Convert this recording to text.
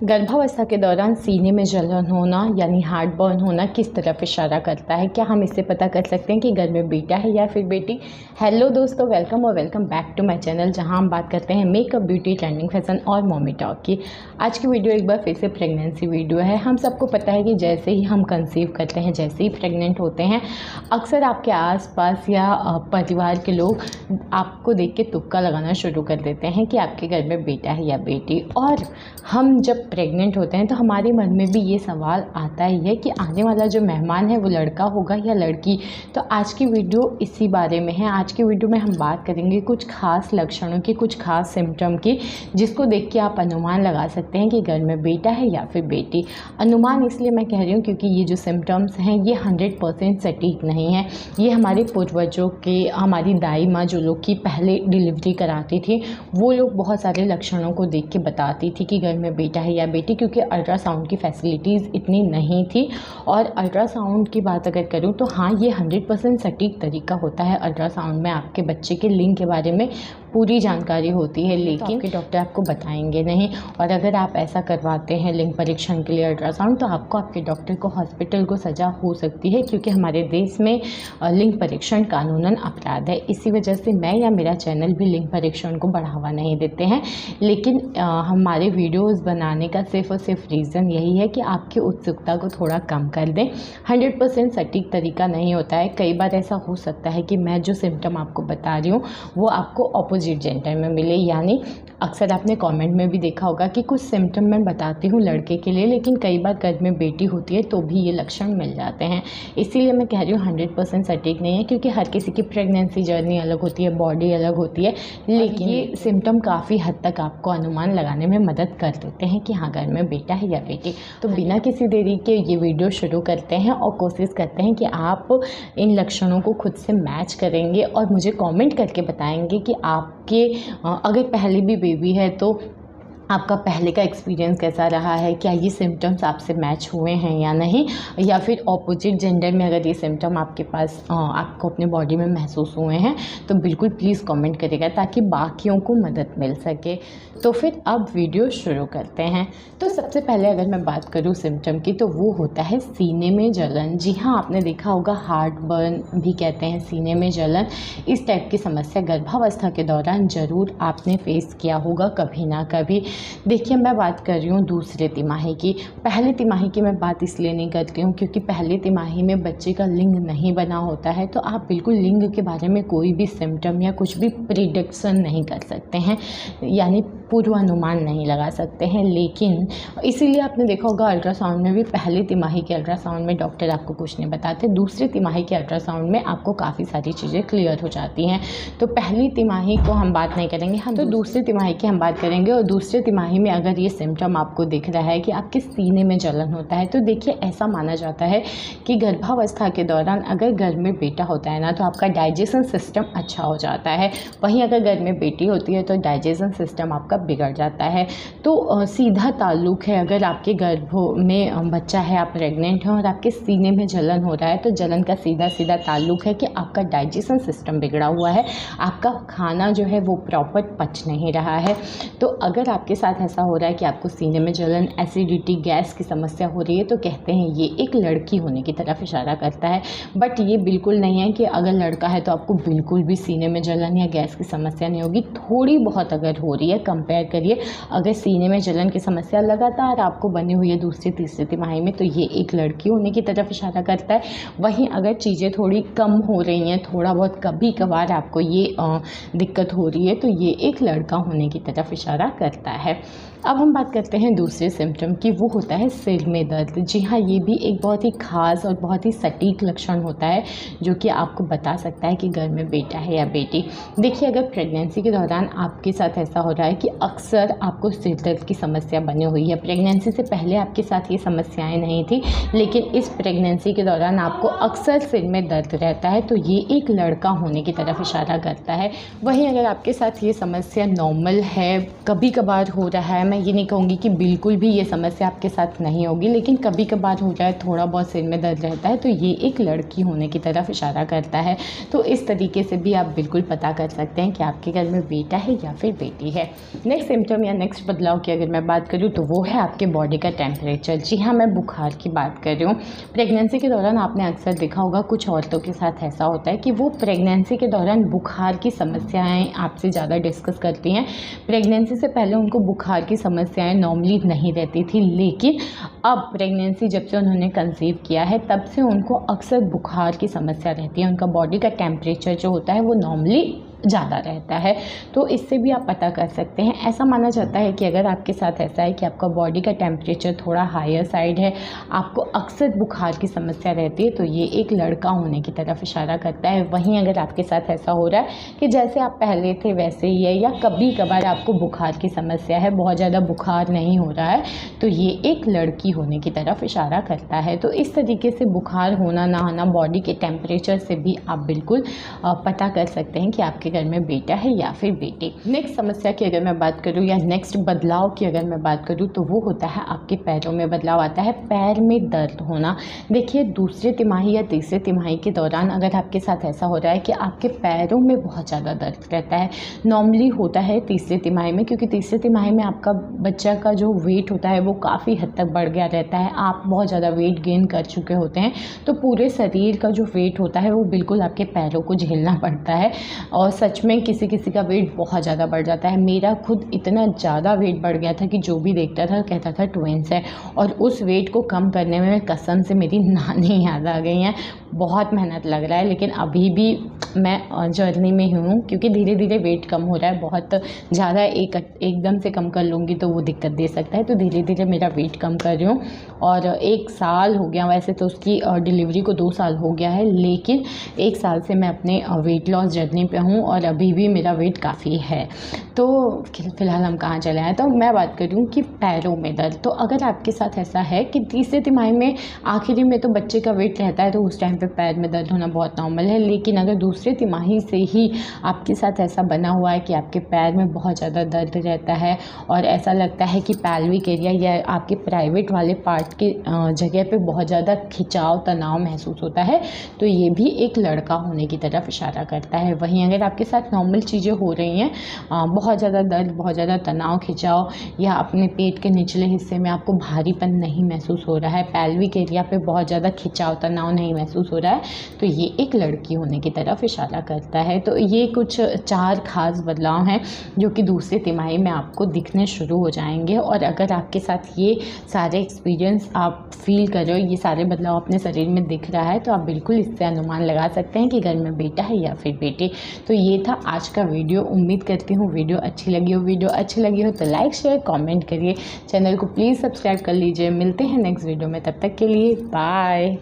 गर्भावस्था के दौरान सीने में जलन होना यानी हार्ट बर्न होना किस तरफ इशारा करता है? क्या हम इससे पता कर सकते हैं कि घर में बेटा है या फिर बेटी? हेलो दोस्तों, welcome back to my channel, जहां हम बात करते हैं मेकअप, ब्यूटी, ट्रेंडिंग, फैशन और मॉमी टॉक की। आज की वीडियो एक बार फिर से प्रेगनेंसी वीडियो है। हम सबको पता है कि जैसे ही हम कंसीव करते हैं, जैसे ही प्रेग्नेंट होते हैं, अक्सर आपके आसपास या परिवार के लोग आपको देख के तुक्का लगाना शुरू कर देते हैं कि आपके घर में बेटा है या बेटी। और हम जब प्रेग्नेंट होते हैं तो हमारे मन में भी ये सवाल आता ही है कि आने वाला जो मेहमान है वो लड़का होगा या लड़की। तो आज की वीडियो इसी बारे में है। आज की वीडियो में हम बात करेंगे कुछ खास लक्षणों की, कुछ खास सिम्टम की, जिसको देख के आप अनुमान लगा सकते हैं कि घर में बेटा है या फिर बेटी। अनुमान इसलिए मैं कह रही हूँ क्योंकि ये जो सिम्टम्स हैं ये 100% सटीक नहीं है। ये हमारे पूर्वजों के, हमारी दाई माँ जो लोग की पहले डिलीवरी कराती थी, वो लोग बहुत सारे लक्षणों को देख के बताती थी कि घर में बेटा है या बेटी, क्योंकि अल्ट्रासाउंड की फैसिलिटीज़ इतनी नहीं थी। और अल्ट्रासाउंड की बात अगर करूँ तो हाँ, ये 100% सटीक तरीका होता है। अल्ट्रासाउंड में आपके बच्चे के लिंग के बारे में पूरी जानकारी होती है, लेकिन आपके डॉक्टर आपको बताएंगे नहीं। और अगर आप ऐसा करवाते हैं लिंग परीक्षण के लिए अल्ट्रासाउंड, तो आपको आपके डॉक्टर को, हॉस्पिटल को सज़ा हो सकती है, क्योंकि हमारे देश में लिंग परीक्षण कानूनन अपराध है। इसी वजह से मैं या मेरा चैनल भी लिंग परीक्षण को बढ़ावा नहीं देते हैं। लेकिन हमारे वीडियोज़ बनाने का सिर्फ और सिर्फ रीज़न यही है कि आपकी उत्सुकता को थोड़ा कम कर दें। 100% सटीक तरीका नहीं होता है। कई बार ऐसा हो सकता है कि मैं जो सिम्टम आपको बता रही हूँ वो आपको अपोजिट जेंडर में मिले। यानी अक्सर आपने कमेंट में भी देखा होगा कि कुछ सिम्टम मैं बताती हूँ लड़के के लिए, लेकिन कई बार घर में बेटी होती है तो भी ये लक्षण मिल जाते हैं। इसीलिए मैं कह रही हूँ 100% सटीक नहीं है, क्योंकि हर किसी की प्रेगनेंसी जर्नी अलग होती है, बॉडी अलग होती है। लेकिन ये सिम्टम काफ़ी हद तक आपको अनुमान लगाने में मदद कर देते हैं कि हाँ, घर में बेटा है या बेटी। तो बिना किसी देरी के ये वीडियो शुरू करते हैं और कोशिश करते हैं कि आप इन लक्षणों को खुद से मैच करेंगे और मुझे कमेंट करके बताएंगे कि आपके अगर पहले भी बेबी है तो आपका पहले का एक्सपीरियंस कैसा रहा है, क्या ये सिम्टम्स आपसे मैच हुए हैं या नहीं, या फिर ऑपोजिट जेंडर में अगर ये सिम्टम आपके पास आपको अपने बॉडी में महसूस हुए हैं तो बिल्कुल प्लीज़ कमेंट करिएगा ताकि बाकियों को मदद मिल सके। तो फिर अब वीडियो शुरू करते हैं। तो सबसे पहले अगर मैं बात करूँ सिम्टम की, तो वो होता है सीने में जलन। जी हाँ, आपने देखा होगा, हार्ट बर्न भी कहते हैं सीने में जलन। इस टाइप की समस्या गर्भावस्था के दौरान ज़रूर आपने फेस किया होगा कभी ना कभी। देखिए, मैं बात कर रही हूँ दूसरे तिमाही की। पहले तिमाही की मैं बात इसलिए नहीं करती हूँ क्योंकि पहले तिमाही में बच्चे का लिंग नहीं बना होता है, तो आप बिल्कुल लिंग के बारे में कोई भी सिम्टम या कुछ भी प्रिडिक्शन नहीं कर सकते हैं, यानी पूर्वानुमान नहीं लगा सकते हैं। लेकिन इसीलिए आपने देखा होगा अल्ट्रासाउंड में भी पहले तिमाही के अल्ट्रासाउंड में डॉक्टर आपको कुछ नहीं बताते, दूसरे तिमाही के अल्ट्रासाउंड में आपको काफ़ी सारी चीज़ें क्लियर हो जाती हैं। तो पहली तिमाही को हम बात नहीं करेंगे, हम तो दूसरे तिमाही की हम बात करेंगे। और दूसरे तिमाही में अगर ये सिम्टम आपको दिख रहा है कि आपके सीने में जलन होता है, तो देखिए, ऐसा माना जाता है कि गर्भावस्था के दौरान अगर घर में बेटा होता है ना, तो आपका डाइजेशन सिस्टम अच्छा हो जाता है। वहीं अगर घर में बेटी होती है तो डाइजेशन सिस्टम आपका बिगड़ जाता है। तो सीधा ताल्लुक है, अगर आपके गर्भ में बच्चा है, आप प्रेग्नेंट हैं और आपके सीने में जलन हो रहा है, तो जलन का सीधा सीधा ताल्लुक है कि आपका डाइजेशन सिस्टम बिगड़ा हुआ है, आपका खाना जो है वो प्रॉपर पच नहीं रहा है। तो अगर आपके साथ ऐसा हो रहा है कि आपको सीने में जलन, एसिडिटी, गैस की समस्या हो रही है, तो कहते हैं ये एक लड़की होने की तरफ इशारा करता है। बट ये बिल्कुल नहीं है कि अगर लड़का है तो आपको बिल्कुल भी सीने में जलन या गैस की समस्या नहीं होगी। थोड़ी बहुत अगर हो रही है, कंपेयर करिए, अगर सीने में जलन की समस्या लगातार आपको बनी हुई है दूसरी तीसरी तिमाही में, तो ये एक लड़की होने की तरफ इशारा करता है। वहीं अगर चीज़ें थोड़ी कम हो रही हैं, थोड़ा बहुत कभी कभार आपको ये दिक्कत हो रही है, तो ये एक लड़का होने की तरफ इशारा करता है। अब हम बात करते हैं दूसरे सिम्टम की, वो होता है सिर में दर्द। जी हाँ, ये भी एक बहुत ही ख़ास और बहुत ही सटीक लक्षण होता है जो कि आपको बता सकता है कि घर में बेटा है या बेटी। देखिए, अगर प्रेगनेंसी के दौरान आपके साथ ऐसा हो रहा है कि अक्सर आपको सिर दर्द की समस्या बनी हुई है, प्रेगनेंसी से पहले आपके साथ ये समस्याएं नहीं थी, लेकिन इस प्रेगनेंसी के दौरान आपको अक्सर सिर में दर्द रहता है, तो ये एक लड़का होने की तरफ इशारा करता है। वहीं अगर आपके साथ ये समस्या नॉर्मल है, कभी कभार हो रहा है, मैं ये नहीं कहूँगी कि बिल्कुल भी ये समस्या आपके साथ नहीं होगी, लेकिन कभी कभार हो जाए, थोड़ा बहुत सिर में दर्द रहता है, तो ये एक लड़की होने की तरफ इशारा करता है। तो इस तरीके से भी आप बिल्कुल पता कर सकते हैं कि आपके घर में बेटा है या फिर बेटी है। नेक्स्ट सिम्टम या नेक्स्ट बदलाव की अगर मैं बात करूँ तो वो है आपके बॉडी का टेम्परेचर। जी हाँ, मैं बुखार की बात कर रही हूँ। प्रेगनेंसी के दौरान आपने अक्सर देखा होगा कुछ औरतों के साथ ऐसा होता है कि वो प्रेगनेंसी के दौरान बुखार की समस्याएं आपसे ज़्यादा डिस्कस करती हैं। प्रेगनेंसी से पहले उनको बुखार की समस्याएं नॉर्मली नहीं रहती थी, लेकिन अब प्रेगनेंसी जब से उन्होंने कंसीव किया है तब से उनको अक्सर बुखार की समस्या रहती है। उनका बॉडी का टेम्परेचर जो होता है वो नॉर्मली ज़्यादा रहता है। तो इससे भी आप पता कर सकते हैं। ऐसा माना जाता है कि अगर आपके साथ ऐसा है कि आपका बॉडी का टेम्परेचर थोड़ा हायर साइड है, आपको अक्सर बुखार की समस्या रहती है, तो ये एक लड़का होने की तरफ इशारा करता है। वहीं अगर आपके साथ ऐसा हो रहा है कि जैसे आप पहले थे वैसे ही है, या कभी कभार आपको बुखार की समस्या है, बहुत ज़्यादा बुखार नहीं हो रहा है, तो ये एक लड़की होने की तरफ इशारा करता है। तो इस तरीके से बुखार होना ना होना बॉडी के टेम्परेचर से भी आप बिल्कुल पता कर सकते हैं कि आपके घर में बेटा है या फिर बेटी। नेक्स्ट समस्या की अगर मैं बात करूं या नेक्स्ट बदलाव की अगर मैं बात करूं तो वो होता है आपके पैरों में बदलाव आता है, पैर में दर्द होना। देखिए, दूसरे तिमाही या तीसरे तिमाही के दौरान अगर आपके साथ ऐसा हो रहा है कि आपके पैरों में बहुत ज़्यादा दर्द रहता है, नॉर्मली होता है तीसरे तिमाही में, क्योंकि तीसरे तिमाही में आपका बच्चा का जो वेट होता है वो काफ़ी हद तक बढ़ गया रहता है। आप बहुत ज़्यादा वेट गेन कर चुके होते हैं, तो पूरे शरीर का जो वेट होता है वो बिल्कुल आपके पैरों को झेलना पड़ता है। और सच में किसी किसी का वेट बहुत ज़्यादा बढ़ जाता है। मेरा खुद इतना ज़्यादा वेट बढ़ गया था कि जो भी देखता था कहता था ट्विंस है, और उस वेट को कम करने में कसम से मेरी नानी याद आ गई हैं। बहुत मेहनत लग रहा है, लेकिन अभी भी मैं जर्नी में हूँ, क्योंकि धीरे धीरे वेट कम हो रहा है। बहुत ज़्यादा एकदम से कम कर लूँगी तो वो दिक्कत दे सकता है, तो धीरे धीरे मेरा वेट कम कर रही हूँ। और 1 साल हो गया, वैसे तो उसकी डिलीवरी को 2 साल हो गया है, लेकिन 1 साल से मैं अपने वेट लॉस जर्नी पे हूँ और अभी भी मेरा वेट काफ़ी है। तो फ़िलहाल हम कहाँ चले आए, तो मैं बात कर रही हूँ कि पैरों में दर्द। तो अगर आपके साथ ऐसा है कि तीसरे तिमाही में आखिरी में तो बच्चे का वेट रहता है, तो उस टाइम पे पैर में दर्द होना बहुत नॉर्मल है, लेकिन अगर दूसरे तिमाही से ही आपके साथ ऐसा बना हुआ है कि आपके पैर में बहुत ज़्यादा दर्द रहता है और ऐसा लगता है कि पैल्विक एरिया या आपके प्राइवेट वाले पार्ट की जगह पे बहुत ज़्यादा खिंचाव तनाव महसूस होता है, तो ये भी एक लड़का होने की तरफ इशारा करता है। वहीं अगर आपके साथ नॉर्मल चीज़ें हो रही हैं, बहुत ज़्यादा दर्द, बहुत ज़्यादा तनाव, खिंचाव, या अपने पेट के निचले हिस्से में आपको भारीपन नहीं महसूस हो रहा है, पैल्विक एरिया पे बहुत ज़्यादा खिंचाव तनाव नहीं महसूस हो रहा है, तो ये एक लड़की होने की तरफ इशारा करता है। तो ये कुछ 4 खास बदलाव हैं जो कि दूसरे तिमाही में आपको दिखने शुरू हो जाएंगे। और अगर आपके साथ ये सारे एक्सपीरियंस आप फील कर रहे हो, ये सारे बदलाव अपने शरीर में दिख रहा है, तो आप बिल्कुल इससे अनुमान लगा सकते हैं कि घर में बेटा है या फिर बेटी। तो ये था आज का वीडियो। उम्मीद करती हूँ वीडियो अच्छी लगी हो। वीडियो अच्छी लगी हो तो लाइक शेयर कमेंट करिए, चैनल को प्लीज़ सब्सक्राइब कर लीजिए। मिलते हैं नेक्स्ट वीडियो में, तब तक के लिए बाय।